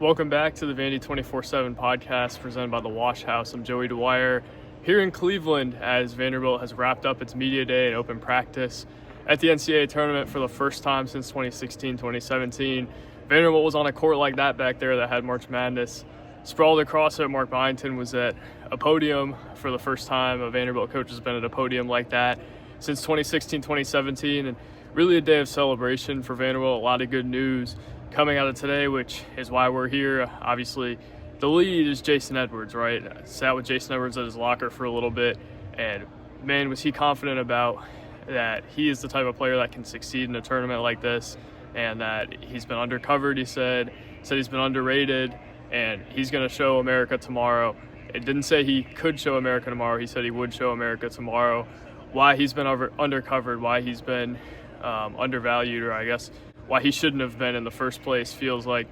Welcome back to the Vandy 24/7 podcast presented by the Wash House. I'm Joey Dwyer here in Cleveland as Vanderbilt has wrapped up its media day and open practice at the NCAA tournament for the first time since 2016-2017. Vanderbilt was on a court like that back there that had March Madness sprawled across it. Mark Byington was at a podium for the first time. A Vanderbilt coach has been at a podium like that since 2016-2017, and really a day of celebration for Vanderbilt. A lot of good news coming out of today, which is why we're here. Obviously, the lead is Jason Edwards, right? I sat with Jason Edwards at his locker for a little bit, and man, was he confident about that he is the type of player that can succeed in a tournament like this, and that he's been undercovered, he said he's been underrated, and he's going to show America tomorrow. It didn't say he could show America tomorrow. He said he would show America tomorrow. Why he's been undercovered, why he's been undervalued, or I guess why he shouldn't have been in the first place, feels like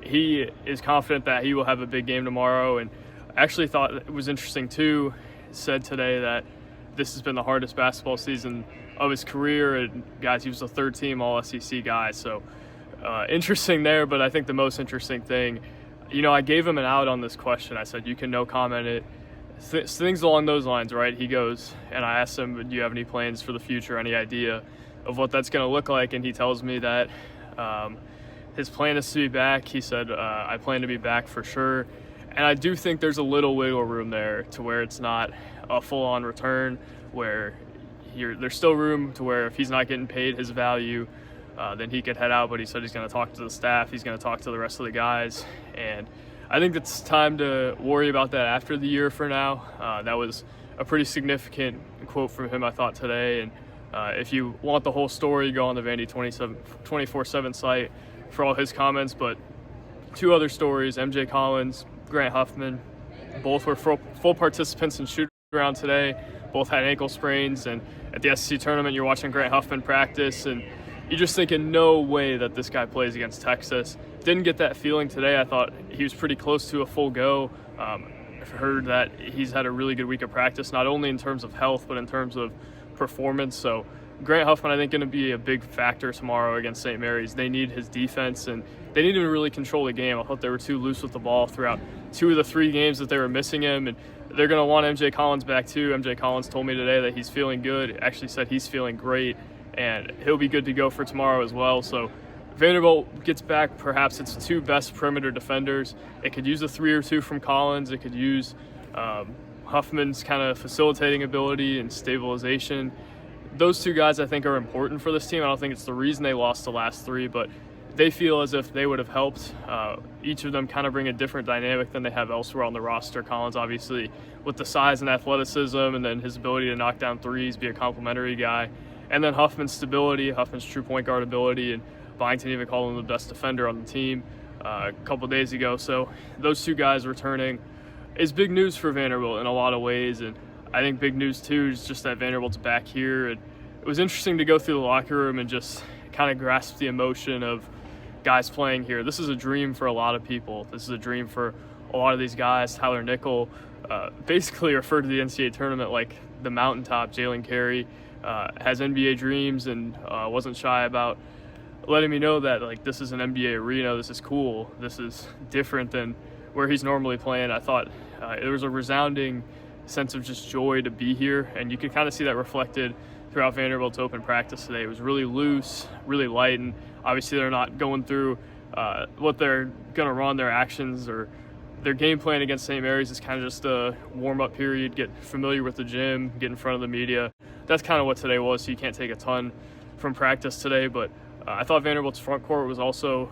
he is confident that he will have a big game tomorrow. And I actually thought it was interesting too, said today that this has been the hardest basketball season of his career, and guys, he was a third team all SEC guy, so interesting there. But I think the most interesting thing, I gave him an out on this question. I said you can no comment it, things along those lines, right? He goes, and I asked him, do you have any plans for the future, any idea of what that's going to look like? And he tells me that his plan is to be back. He said, I plan to be back for sure. And I do think there's a little wiggle room there to where it's not a full-on return, where there's still room to where if he's not getting paid his value, then he could head out. But he said he's going to talk to the staff. He's going to talk to the rest of the guys. And I think it's time to worry about that after the year for now. That was a pretty significant quote from him, I thought, today. And if you want the whole story, go on the Vandy 24/7 site for all his comments. But two other stories, MJ Collins, Grant Huffman, both were full participants in shoot-around today. Both had ankle sprains. And at the SEC tournament, you're watching Grant Huffman practice, and you're just thinking, no way that this guy plays against Texas. Didn't get that feeling today. I thought he was pretty close to a full go. I've heard that he's had a really good week of practice, not only in terms of health, but in terms of performance. So Grant Huffman, I think, going to be a big factor tomorrow against St. Mary's. They need his defense, and they need him to really control the game. I thought they were too loose with the ball throughout 2 of the 3 games that they were missing him, and they're going to want MJ Collins back too. MJ Collins told me today that he's feeling good. Actually said he's feeling great, and he'll be good to go for tomorrow as well. So Vanderbilt gets back perhaps its 2 best perimeter defenders. It could use a 3 or 2 from Collins. It could use Huffman's kind of facilitating ability and stabilization. Those 2 guys I think are important for this team. I don't think it's the reason they lost the last 3, but they feel as if they would have helped. Each of them kind of bring a different dynamic than they have elsewhere on the roster. Collins, obviously, with the size and athleticism, and then his ability to knock down threes, be a complimentary guy. And then Huffman's stability, Huffman's true point guard ability, and Byington even called him the best defender on the team a couple days ago. So those 2 guys returning is big news for Vanderbilt in a lot of ways. And I think big news too is just that Vanderbilt's back here. And it was interesting to go through the locker room and just kind of grasp the emotion of guys playing here. This is a dream for a lot of people. This is a dream for a lot of these guys. Tyler Nickel basically referred to the NCAA tournament like the mountaintop. Jalen Carey has NBA dreams and wasn't shy about letting me know that, like, this is an NBA arena. This is cool. This is different than where he's normally playing. I thought there was a resounding sense of just joy to be here, and you could kind of see that reflected throughout Vanderbilt's open practice today. It was really loose, really light, and obviously they're not going through what they're going to run, their actions, or their game plan against St. Mary's is kind of just a warm-up period, get familiar with the gym, get in front of the media. That's kind of what today was, so you can't take a ton from practice today, but I thought Vanderbilt's front court was also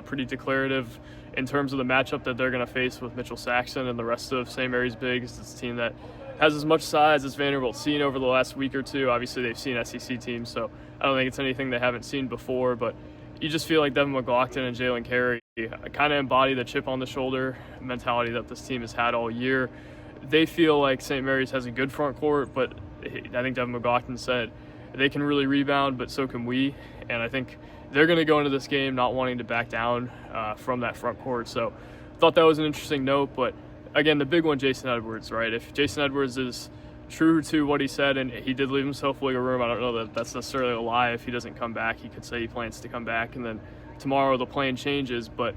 pretty declarative in terms of the matchup that they're going to face with Mitchell Saxon and the rest of St. Mary's bigs. It's a team that has as much size as Vanderbilt's seen over the last week or two. Obviously, they've seen SEC teams, so I don't think it's anything they haven't seen before, but you just feel like Devin McLaughlin and Jalen Carey kind of embody the chip on the shoulder mentality that this team has had all year. They feel like St. Mary's has a good front court, but I think Devin McLaughlin said they can really rebound, but so can we. And I think they're going to go into this game not wanting to back down from that front court. So I thought that was an interesting note. But again, the big one, Jason Edwards, right? If Jason Edwards is true to what he said, and he did leave himself wiggle room, I don't know that that's necessarily a lie. If he doesn't come back, he could say he plans to come back, and then tomorrow the plan changes. But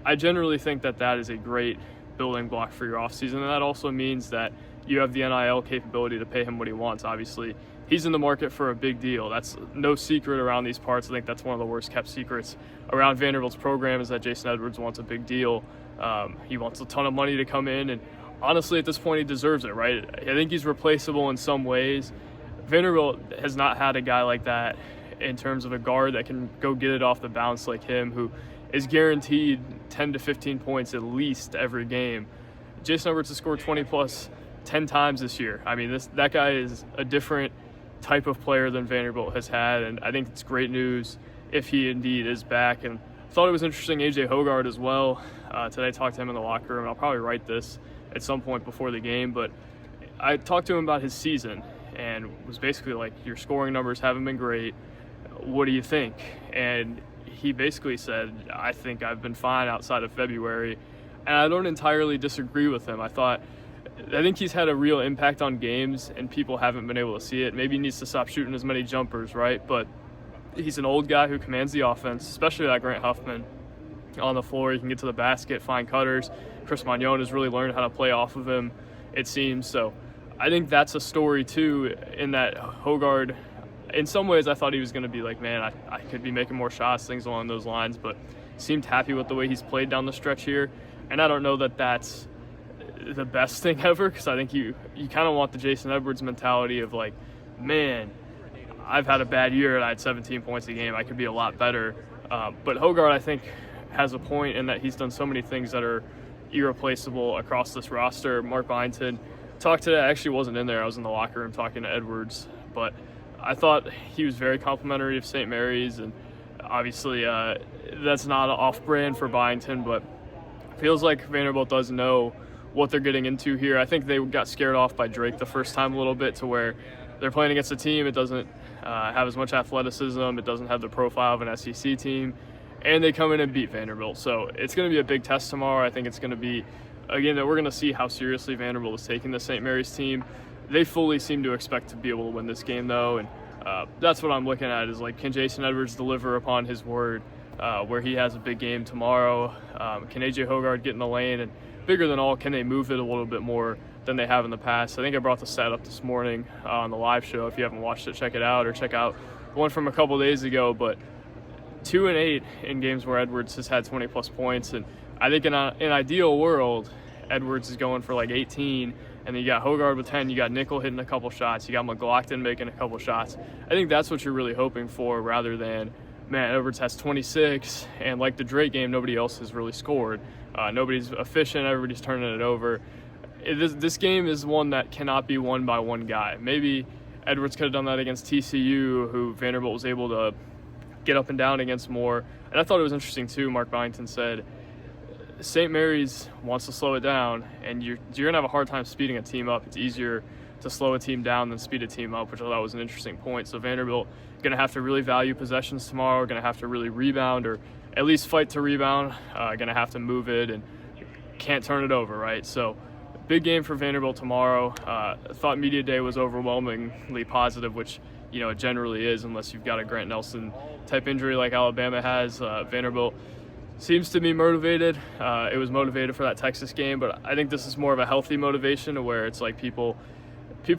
I generally think that is a great building block for your offseason, and that also means that you have the NIL capability to pay him what he wants. Obviously, he's in the market for a big deal. That's no secret around these parts. I think that's one of the worst kept secrets around Vanderbilt's program is that Jason Edwards wants a big deal. He wants a ton of money to come in, and honestly, at this point, he deserves it, right? I think he's replaceable in some ways. Vanderbilt has not had a guy like that in terms of a guard that can go get it off the bounce like him, who is guaranteed 10 to 15 points at least every game. Jason Edwards has scored 20 plus 10 times this year. I mean, that guy is a different type of player than Vanderbilt has had, and I think it's great news if he indeed is back. And I thought it was interesting, AJ Hogard as well. Today I talked to him in the locker room. I'll probably write this at some point before the game, but I talked to him about his season and was basically like, your scoring numbers haven't been great. What do you think? And he basically said, I think I've been fine outside of February. And I don't entirely disagree with him. I think he's had a real impact on games, and people haven't been able to see it. Maybe he needs to stop shooting as many jumpers, right? But he's an old guy who commands the offense, especially that Grant Huffman on the floor. He can get to the basket, find cutters. Chris Magnon has really learned how to play off of him, it seems. So I think that's a story, too, in that Hogard, in some ways, I thought he was going to be like, man, I could be making more shots, things along those lines, but seemed happy with the way he's played down the stretch here. And I don't know that that's the best thing ever, because I think you kind of want the Jason Edwards mentality of like, man, I've had a bad year and I had 17 points a game. I could be a lot better. But Hogard, I think, has a point in that he's done so many things that are irreplaceable across this roster. Mark Byington talked today. I actually wasn't in there. I was in the locker room talking to Edwards, but I thought he was very complimentary of St. Mary's, and obviously that's not off-brand for Byington, but feels like Vanderbilt does know what they're getting into here. I think they got scared off by Drake the first time a little bit, to where they're playing against a team. It doesn't have as much athleticism. It doesn't have the profile of an SEC team, and they come in and beat Vanderbilt. So it's going to be a big test tomorrow. I think it's going to be, again, that we're going to see how seriously Vanderbilt is taking the St. Mary's team. They fully seem to expect to be able to win this game, though, and that's what I'm looking at is, like, can Jason Edwards deliver upon his word where he has a big game tomorrow? Can AJ Hogard get in the lane? And bigger than all, can they move it a little bit more than they have in the past? I think I brought the stat up this morning on the live show. If you haven't watched it, check it out, or check out one from a couple days ago. But 2-8 in games where Edwards has had 20-plus points. And I think in an ideal world, Edwards is going for like 18, and then you got Hogard with 10, you got Nickel hitting a couple shots, you got McLaughlin making a couple shots. I think that's what you're really hoping for, rather than, man, Edwards has 26, and like the Drake game, nobody else has really scored. Nobody's efficient, everybody's turning it over. This game is one that cannot be won by one guy. Maybe Edwards could have done that against TCU, who Vanderbilt was able to get up and down against more. And I thought it was interesting, too, Mark Byington said, St. Mary's wants to slow it down, and you're going to have a hard time speeding a team up. It's easier to slow a team down than speed a team up, which I thought was an interesting point. So Vanderbilt going to have to really value possessions tomorrow, going to have to really rebound, or at least fight to rebound, going to have to move it and can't turn it over, right? So big game for Vanderbilt tomorrow. I thought media day was overwhelmingly positive, which, you know, it generally is unless you've got a Grant Nelson type injury like Alabama has. Vanderbilt seems to be motivated. It was motivated for that Texas game, but I think this is more of a healthy motivation, to where it's like people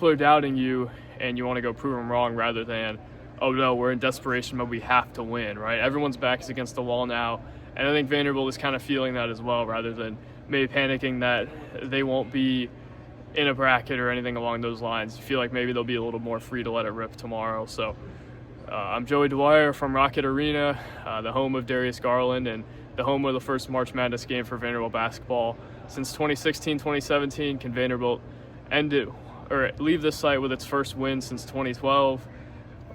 are doubting you and you want to go prove them wrong, rather than, oh no, we're in desperation but we have to win, right? Everyone's back is against the wall now, and I think Vanderbilt is kind of feeling that as well, rather than maybe panicking that they won't be in a bracket or anything along those lines. You feel like maybe they'll be a little more free to let it rip tomorrow. So I'm Joey Dwyer from Rocket Arena, the home of Darius Garland and the home of the first March Madness game for Vanderbilt basketball since 2016-2017. Can Vanderbilt end it or leave this site with its first win since 2012?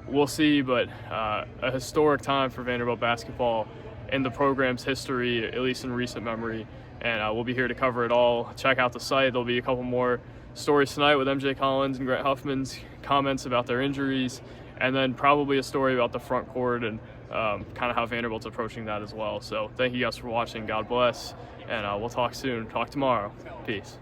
We'll see, but a historic time for Vanderbilt basketball in the program's history, at least in recent memory. And we'll be here to cover it all. Check out the site. There'll be a couple more stories tonight with MJ Collins and Grant Huffman's comments about their injuries, and then probably a story about the front court and kind of how Vanderbilt's approaching that as well. So thank you guys for watching. God bless, and we'll talk soon. Talk tomorrow. Peace.